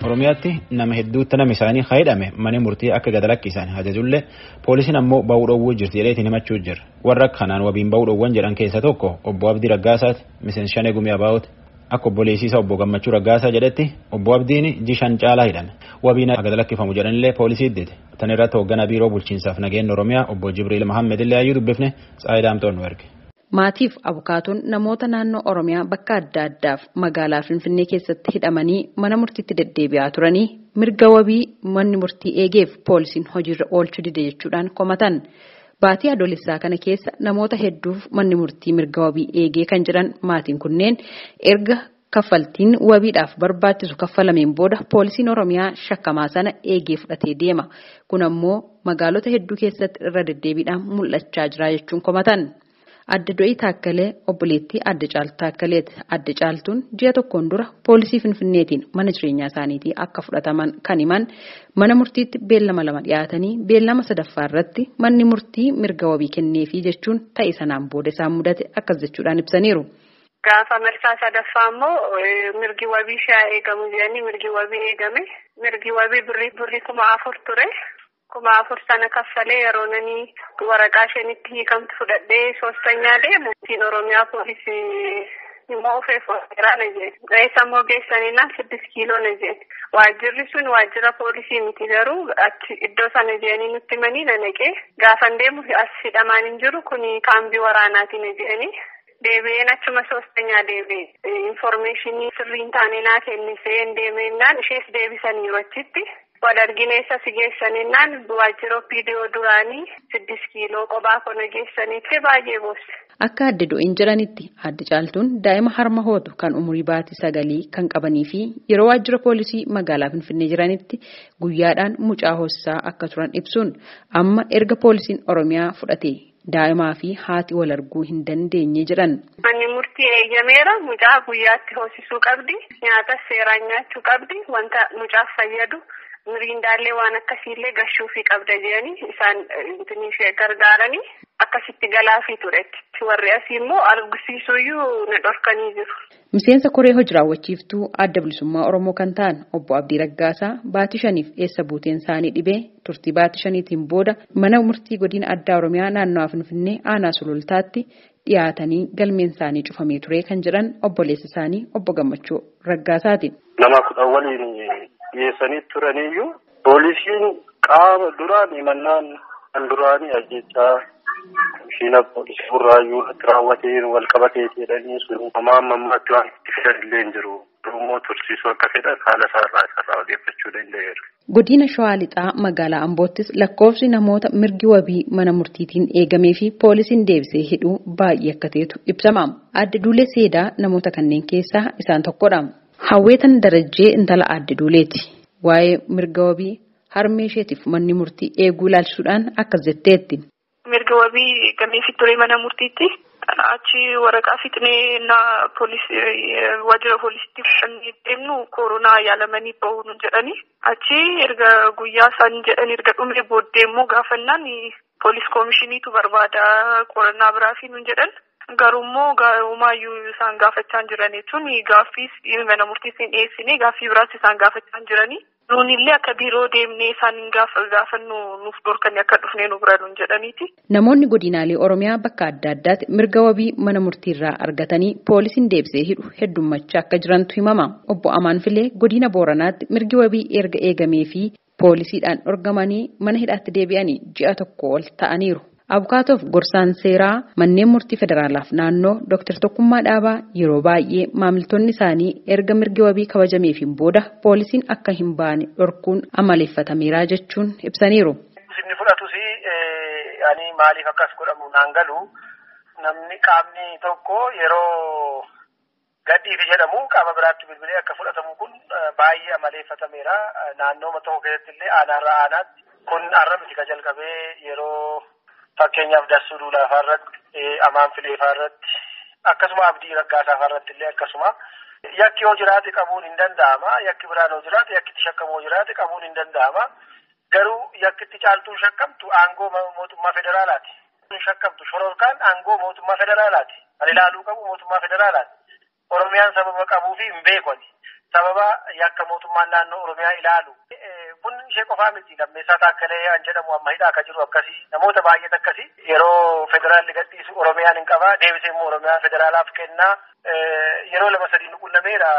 Oromiyaatti nama hedduutti nama isaanii fayyadame mana murtii akka gad lakkisan ajajullee poolisiin ammoo ba'uu dhowwuu jirti jedheetiin himachuu jira. Warra kanaan wabiin ba'uu dhowwan jedhan keessa tokko obbo Abdii Raggaasaati miseensa Shanee Gumii Abaa'ooti. Akka obboleessisaa obbo Gammachuu Raggaasaa jedhetti obbo Abdiin jishan caalaa hidhame. Wabiin gad lakkifamu jedhanillee poolisii iddite. Tan irratti hoogganaa biiroo bulchiinsaaf nageenya Oromiyaa obbo Jibriil Mahammed illee ayyuu dubbifne Tsaayidaamtoon nu erge. Maatiif abukaatuun namoota naannoo Oromiyaa bakka adda addaaf magaalaa Finfinnee keessatti hidhamanii mana murtiitti deddeebi'aa turanii mirga wabii manni murtii eegeef poolisiin hojiirra oolchuu dide jechuudhaan komatan. Baatii adoolessaa kana keessa namoota hedduuf manni murtii mirga wabii eegee kan jiran maatiin kunneen erga kaffaltiin wabiidhaaf barbaachisu kaffalameen booda poolisiin Oromiyaa shakkamaa sana eegee fudhatee deema. Kun ammoo magaalota hedduu keessatti irra deddeebiidhaan mul'achaa jira jechuun komatan. Adda Do'ii Taakkalee obboleettii Adda Caaltuu Taakkaleeti. Adda Caaltuun ji'a tokkoon dura poolisii Finfinneetiin mana jireenyaa isaaniitii akka fudhataman kan himan mana murtiitti beellama lama dhiyaatanii beellama sadaffaa irratti manni murtii mirga wabii kenneefii jechuun ta'e sanaan booda isaan mudate akkas jechuudhaan ibsaniiru. Gaafa marsaa sadaffaa immoo mirgi wabii shaa eegamu jedhanii mirgi wabii eegame. Mirgi wabii birrii 4,000 ture. 4,000 sana kaffalee yeroo nani waraqaa shanitti hiikamtu fudhadhee soostanyaa deemu siin Oromiyaa poolisii immoo ofeef waraana jee. Reessa immoo geessanina 6 kiiloo na jee. Waajjirri sun waajjira poolisii miti garuu achi iddoo sana jeeni nutti manii na naqee gaafan deemu as hidhamaan hin jiru kuni kaambii waraanaati na jeeni. Deebi'een achuma soostanyaa deebi'e. Informeeshinii sirriin taane naa kennisee deemennaan ishees deebisaniiru achitti. Wadargineessa si geessaninnaan waajjira viidiyoo duraanii 6 kiiloo qophaa kana geessaniitti baay'ee boosse. Akka Adda Do'iin jiranitti Adda Caaltuun daa'ima harma hootu kan umurii baatii 9 kan qabanii fi yeroo waajjira poolisii magaalaa Finfinnee jiranitti guyyaadhaan mucaa hoosisaa akka turan ibsuun amma erga poolisiin Oromiyaa fudhatee daa'imaa fi haati wal arguu hin dandeenye jedhan. Manni murtii eeyyameera mucaa guyyaatti hoosisuu qabdi nyaata seeraan nyaachuu qabdi wanta mucaaf fayyadu. Miriindaallee waan akkasiillee gashuufii qabda jedhanii isaan ishee gargaaranii akkasitti galaafii turetti. Warri asii immoo argisiisuuyyuu na dhorkanii jiru. Miseensa koree hojii raawwachiiftuu adda bilisummaa Oromoo kan ta'an obbo Abdii Raggaasaa baatii 5 eessa buuteen isaanii dhibee turtii baatii 5tiin booda mana murtii godina addaa Oromiyaa naannoo Finfinnee aanaa Sulultaatti dhiyaatanii galmeen isaanii cufamee ture kan jedhan obboleessa isaanii obbo Gammachuu Raggaasaati. Nama 10 waliin dhiyeessanii turaniyyuu poolisiin qaama duraan himannaan kan duraanii ajjechaa shiina poolisii burraayyuu irratti raawwateen wal qabatee jedhanii sun ammaatti waan itti fidan illee hin jiru. Immoo tursiisuu akka fedhan haala isaarraa odeeffachuu danda'eera. Godina Shawaa Lixaa magaalaa Amboottis lakkoofsi namoota mirgi wabii mana murtiitiin eegamee fi poolisiin deebisee hidhuu baay'ee akka ta'etu ibsama. Adda Duulee Seedaa namoota kanneen keessaa isaan tokkodha. Hawweetan Darajjee intala Adda Duuleeti. Waa'ee mirga wabii harmee isheetiif manni murtii eeguu ilaalchisuudhaan akkas jetteetti. Mirga wabii gameefi ture mana murtiitti achi waraqaa fixnee waajjira poolisiitti fudhannee deemnu koronaa yaalamanii bahuun jedhanii achi erga guyyaa isaan jedhan erga dhumee booddee immoo gaafannaan poolis koomishiniitu barbaada qorannaa biraafi nun jedhan. Garuu immoo umaayyuu isaan gaafachaa jiran jechuun gaaffiis mana murtiitiin dhiyeessine gaaffii biraas isaan gaafachaa jiranii. Nuunillee akka biiroo deemnee isaan gaafannu nuuf dhorkanii akka dhufnee nu bira nuun jedhaniiti. Namoonni godinaalee Oromiyaa bakka adda addaatti mirga wabii mana murtiirraa argatanii poolisiin deebisee hidhu heddummachaa akka jirantu himama. Obbo Amaan Filee godina Booranaatti mirgi wabii erga eegamee fi poolisiidhaan dhorgamanii mana hidhaatti deebi'anii ji'a tokko ol ta'aniiru. Abukaatoof gorsaan seeraa manneen murtii federaalaaf naannoo Dr. Tokkummaa Dhaabaa yeroo baay'ee maamiltoonni isaanii erga mirgi wabii kabajameefiin booda poolisiin akka hin baane dhorkuun amaleeffatameera jechuun ibsaniiru. Inni fudhatus ani maaliif akkas godhamu naan galu namni qaamni tokko yeroo gadhiifi jedhamu qaama biraatti bilbilee akka fudhatamu kun baay'ee amaleeffatameera. Naannoo tokko keessatti illee aanaarraa aanaatti kun har'a miti ka jalqabee yeroo fakkeenyaaf Dassuu Duulaa irratti Amaan Filee irratti akkasuma Abdii Raggaasaa irratti illee akkasuma yakki yoo jiraate qabuun hin danda'ama. Yakki biraan yoo jiraate yakki itti shakkamu yoo jiraate qabuun hin danda'ama. Garuu yakki itti caaltuun shakkamtu aangoo mootummaa federaalaati. Shakkamtu shororkaan aangoo mootummaa federaalaati. Kan ilaaluu qabu mootummaa federaalaati. Oromiyaan sababa qabuu fi hin beekani. Sababa yakka mootummaan naannoo Oromiyaa ilaalu. Kun ishee qofaa miti lammeessaa taakkalee an jedhamu amma hidhaa akka jiru akkasii namoota baay'eet akkasii yeroo federaalli gadhiisu Oromiyaan hin qabaa deebisee immoo Oromiyaa federaalaaf kennaa yeroo 2-3 nu qunnameera.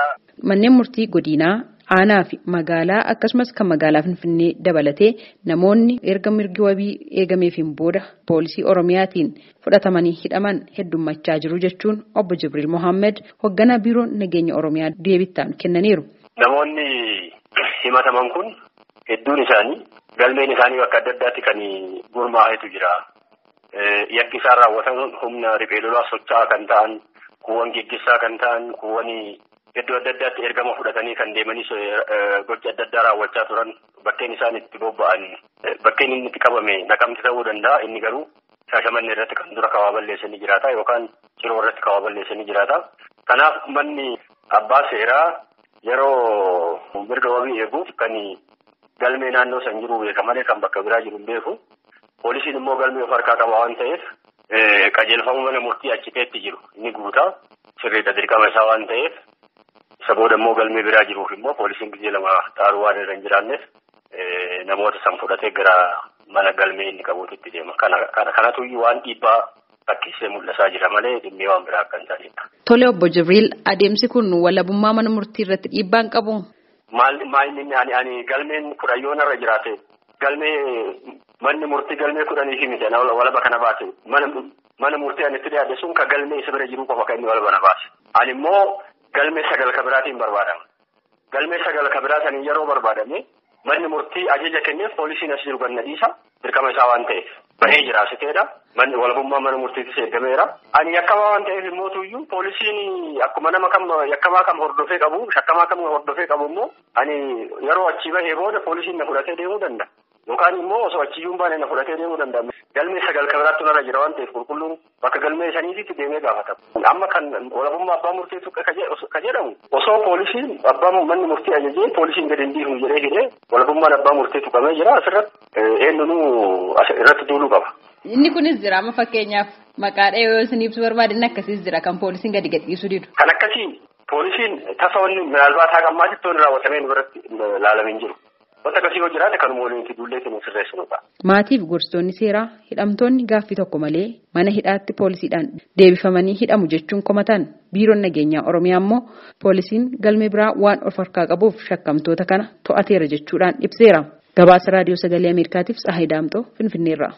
Manneen murtii godinaa aanaa fi magaalaa akkasumas kan magaalaa Finfinnee dabalatee namoonni erga mirgi wabii eegameefiin booda poolisii Oromiyaatiin fudhatamanii hidhaman heddummachaa jiru jechuun obbo Jibriil Mohammed hoogganaa biiroo nageenya Oromiyaa deebittaan kennaniiru. Namoonni himataman kun hedduun isaanii galmeen isaanii bakka adda addaatti kan gurmaa'etu jira. Yakki isaan raawwatan humna riphee lolaa socho'aa kan ta'an, kuuwwan geggeessaa kan ta'an, kuuwwan iddoo adda addaatti ergama fudhatanii kan deemanii gocha adda addaa raawwachaa turan bakkeen isaan itti bobba'an bakkeen inni itti qabame Naqamte ta'uu danda'a. Inni garuu Shaashamannee irratti kan dura kawaa balleessanii jiraata yookaan Ciroo irratti kawaa balleessanii jiraata. Kanaaf manni abbaa seeraa yeroo mirga wabii eeguuf kan galmee naannoo san jiru beeka malee kan bakka biraa jiru hin beeku. Poolisiin immoo galmee of harkaa qaba waan ta'eef qajeelfama mana murtii achiteetti jiru inni guutaa sirriidha dirqama isaa waan ta'eef isa booda immoo galmee biraa jiruuf immoo poolisiin gizee 2 xaaruu waan irra hin jiraanneef namoota san fudhatee gara mana galmee inni qabuutitti deema. Kanatu waan dhiibbaa fakkiisee mul'isaa jira malee dhimmee waan biraa akka hin taanedha. Tole obbo Jibriil adeemsi kun walabummaa mana murtii irratti dhiibbaan qabu. Ani galmeen 10 yoo narra jiraate galmee manni murtii galmee 10 fi miti walaba kana baase mana murtii ani itti dhiyaate sun ka galmee isa bira jiru qofa kan inni walaba na baase. Ani immoo galmee 9 ka biraatiin barbaadama. Galmee 9 ka biraatiin yeroo barbaadame manni murtii ajaja kenneef poolisiin as jiru ganna dhiisa dirqama isaa waan ta'eef bahee jira siteedha. Manni walabummaa mana murtiitis eegameera. Ani yakkamaa waan ta'eef immoo tuyyuu poolisiin akkuma nama kam yakkamaa kam hordofee qabu shakkamaa kam hordofee qabu immoo ani yeroo achii bahee booda poolisiin na fudhatee deemuu danda'a. Yookaan immoo osoo achiyyuun baane na fudhatee deemuu danda'a. Galmee 9 ka biraattu narra jira waan ta'eef qulqulluun bakka galmee saniitti deemee gaafatama. Amma kan walabummaa abbaa murtiitu ka jedhamu osoo poolisiin abbaa manni murtii ajajee poolisiin gadi hin dhiifnu jedhee hidhee walabummaan abbaa murtiitu qabee jira asirratti eenyunuu irratti duuluu qaba. Inni kunis jira amma fakkeenyaaf maqaadha yoo isin ibsu barbaadin akkasiis jira kan poolisiin gadi gadhiisuu didu. Kan akkasii poolisiin tasa wanni minaalbaa taa qammaatti toon raawwatamee nu biratti laalameen jiru. Wanta akkasii yoo jiraate kanuma waliin dullee kennu sirreessinudha. Maatiif gorsitoonni seeraa hidhamtoonni gaaffii tokko malee mana hidhaatti poolisiidhaan deebifamanii hidhamu jechuun komatan biiroon nageenyaa Oromiyaa immoo poolisiin galmee biraa waan of harkaa qabuuf shakkamtoota kana to'ateera jechuudhaan ibseera. Gabaasa raadiyoo sagalee Ameerikaatiif Tsahaay Daamxoo Finfinneerraa.